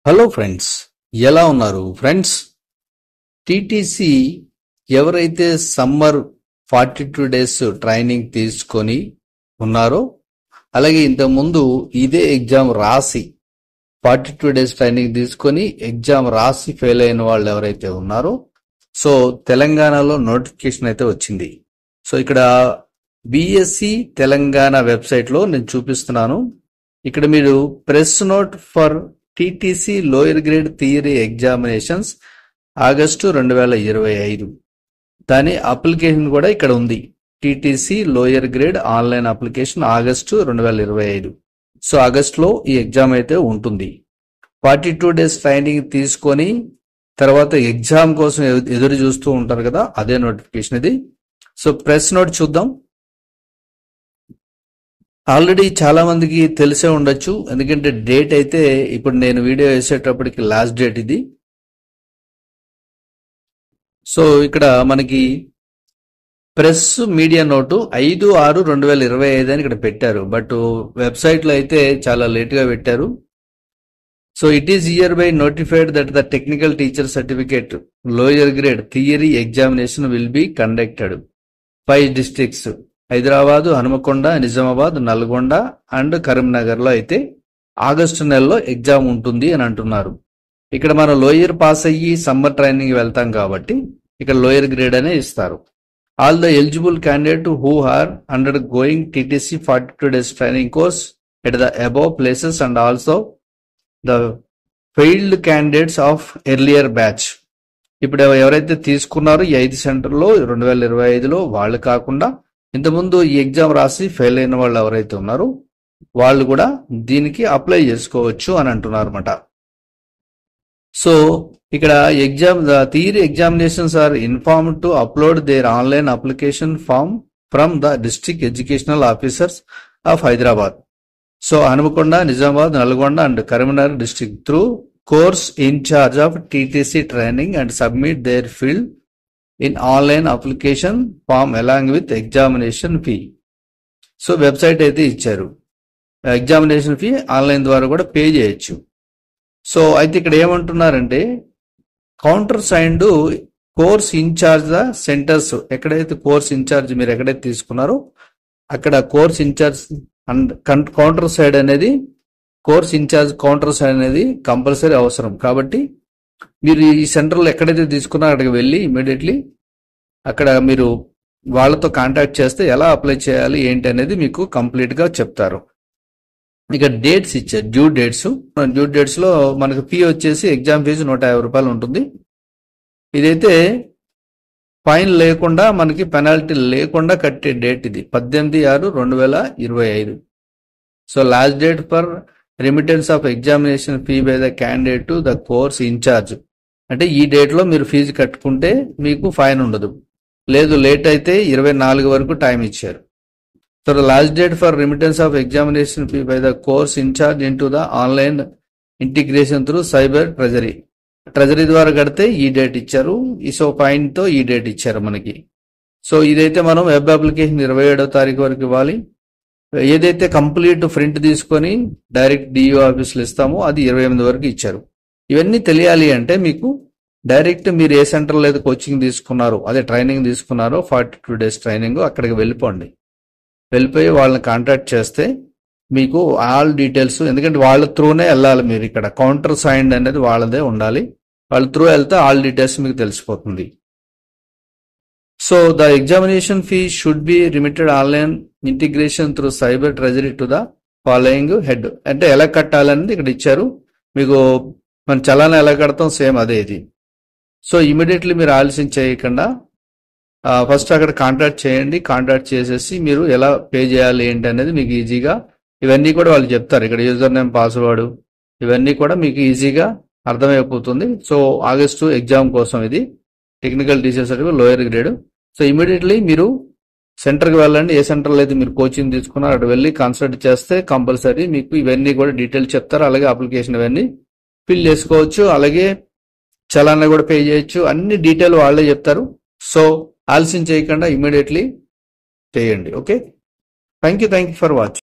Hello friends, ఎలా ఉన్నారు friends? TTC ఎవరైతే సమ్మర్ 42 డేస్ ట్రైనింగ్ తీసుకొని ఉన్నారో, అలాగే ఇంతకుముందు ఇదే ఎగ్జామ్ రాసి 42 డేస్ ట్రైనింగ్ తీసుకొని ఎగ్జామ్ రాసి ఫెయిల్ అయిన వాళ్ళు ఎవరైతే ఉన్నారో, సో తెలంగాణలో నోటిఫికేషన్ అయితే వచ్చింది. సో ఇక్కడ బిఎస్సి తెలంగాణ వెబ్సైట్లో నేను చూపిస్తున్నాను. ఇక్కడ మీరు press note for TTC lower grade theory examinations August 2025 దాని అప్లికేషన్ కూడా ఇక్కడ ఉంది. TTC lower grade online application August 2025. So ఆగస్టులో ఈ ఎగ్జామ్ అయితే ఉంటుంది. 42 డేస్ ట్రైనింగ్ తీసుకొని తర్వాత ఎగ్జామ్ కోసం ఎదురు చూస్తూ ఉంటారు కదా, అదే నోటిఫికేషన్ ఇది. సో ప్రెస్ నోట్ చూద్దాం. ఆల్రెడీ చాలా మందికి తెలిసే ఉండొచ్చు, ఎందుకంటే డేట్ అయితే ఇప్పుడు నేను వీడియో వేసేటప్పటికి లాస్ట్ డేట్ ఇది. సో ఇక్కడ మనకి ప్రెస్ మీడియా నోటు 5/6/2025 అని ఇక్కడ పెట్టారు, బట్ వెబ్సైట్లో అయితే చాలా లేట్గా పెట్టారు. So it is hereby notified that the technical teacher certificate lower grade theory examination will be conducted 5 districts Hyderabad, Hanumakonda, Nizamabad, Nalgonda and Karimnagar లో అయితే ఆగస్టు నెలలో ఎగ్జామ్ ఉంటుంది అని అంటున్నారు. ఇక్కడ మనం లోయర్ పాస్ అయ్యి సమ్మర్ ట్రైనింగ్ వెళ్తాం కాబట్టి ఇక్కడ లోయర్ గ్రేడ్ అనే ఇస్తారు. All the eligible candidate who are undergoing TTC 42 days training course at the above places and also the failed candidates of earlier batch. ఇప్పుడు ఎవరైతే తీసుకున్నారో ఈ 5 సెంటర్లో 2025లో వాళ్ళు కాకుండా ఇంతకుముందు ఈ ఎగ్జామ్ రాసి ఫెయిల్ అయిన వాళ్ళు ఎవరైతే ఉన్నారో వాళ్ళు కూడా దీనికి అప్లై చేసుకోవచ్చు అని అంటున్నారు అన్నమాట. సో ఇక్కడ theory examinations are informed to upload their online application form from the district educational officers of Hyderabad. So Hanumakonda, Nizamabad, Nalgonda and Karimnagar district through course in charge of TTC training and submit their field in online application form along with examination fee. So website అయితే ఇచ్చారు, examination fee online ద్వారా కూడా pay చేయొచ్చు. So అయితే ఇక్కడ ఏమంటున్నారంటే counter signed course in charge the centres, ఎక్కడైతే course in charge మీరు ఎక్కడైతే తీసుకున్నారో అక్కడ course in charge and counter side అనేది కోర్స్ ఇన్ఛార్జ్ కౌంటర్ సైడ్ అనేది కంపల్సరీ అవసరం. కాబట్టి మీరు ఈ సెంటర్లో ఎక్కడైతే తీసుకున్నారో అక్కడికి వెళ్ళి ఇమీడియట్లీ అక్కడ మీరు వాళ్ళతో కాంటాక్ట్ చేస్తే ఎలా అప్లై చేయాలి ఏంటి అనేది మీకు కంప్లీట్గా చెప్తారు. ఇక డేట్స్ ఇచ్చారు, డ్యూ డేట్స్లో మనకు ఫీ వచ్చేసి ఎగ్జామ్ ఫీజు 150 రూపాయలు ఉంటుంది. ఇదైతే ఫైన్ లేకుండా మనకి పెనాల్టీ లేకుండా కట్టే డేట్ ఇది 18/6/2025. So last date for remittance of examination fee by the candidate to the course in charge. అంటే ఈ డేట్లో మీరు ఫీజు కట్టుకుంటే మీకు ఫైన్ ఉండదు, లేదు లేట్ అయితే 24 వరకు టైం ఇచ్చారు. So the last date for remittance of examination fee by the course in charge in to the online integration through cyber treasury ద్వారా కడితే ఈ డేట్ ఇచ్చారు. సో ఫైన్ తో ఈ డేట్ ఇచ్చారు మనకి. సో ఇదైతే మనం వెబ్ అప్లికేషన్ 27వ తారీఖు వరకు ఇవ్వాలి. ఏదైతే కంప్లీట్ ప్రింట్ తీసుకొని డైరెక్ట్ డిఓ ఆఫీసులో ఇస్తామో అది 28 వరకు ఇచ్చారు. ఇవన్నీ తెలియాలి అంటే మీకు డైరెక్ట్ మీరు ఏ సెంటర్లో అయితే కోచింగ్ తీసుకున్నారో అదే ట్రైనింగ్ తీసుకున్నారో 42 డేస్ ట్రైనింగ్ అక్కడికి వెళ్ళిపోయి వాళ్ళని కాంటాక్ట్ చేస్తే మీకు ఆల్ డీటెయిల్స్, ఎందుకంటే వాళ్ళ త్రూనే వెళ్ళాలి. మీరు ఇక్కడ కౌంటర్ సైన్డ్ అనేది వాళ్ళదే ఉండాలి, వాళ్ళ త్రూ వెళ్తే ఆల్ డీటెయిల్స్ మీకు తెలిసిపోతుంది. So the examination fee should be remitted online integration through cyber treasury to the following head. అంటే ఎలా కట్టాలనేది ఇక్కడ ఇచ్చారు మీకు. మన చలానా ఎలా కడతాం సేమ్ అదే ఇది. సో ఇమీడియట్లీ మీరు ఆలస్యం చేయకుండా ఫస్ట్ అక్కడ కాంటాక్ట్ చేయండి. కాంటాక్ట్ చేసేసి మీరు ఎలా పే చేయాలి ఏంటి అనేది మీకు ఈజీగా ఇవన్నీ కూడా వాళ్ళు చెప్తారు. ఇక్కడ యూజర్ నేమ్, పాస్వర్డ్ ఇవన్నీ కూడా మీకు ఈజీగా అర్థమైపోతుంది. సో ఆగస్టు ఎగ్జామ్ కోసం ఇది technical teacher certificate lower grade. So immediately మీరు సెంటర్కి వెళ్ళండి. ఏ సెంటర్లో అయితే మీరు కోచింగ్ తీసుకున్నారో అక్కడ వెళ్ళి కన్సల్ట్ చేస్తే కంపల్సరీ మీకు ఇవన్నీ కూడా డీటెయిల్ చెప్తారు. అలాగే అప్లికేషన్ ఇవన్నీ ఫిల్ చేసుకోవచ్చు, అలాగే చలానా కూడా పే చేయొచ్చు, అన్ని డీటెయిల్ వాళ్ళే చెప్తారు. సో ఆలస్యం చేయకుండా ఇమీడియట్లీ చేయండి. Okay, thank you for watching.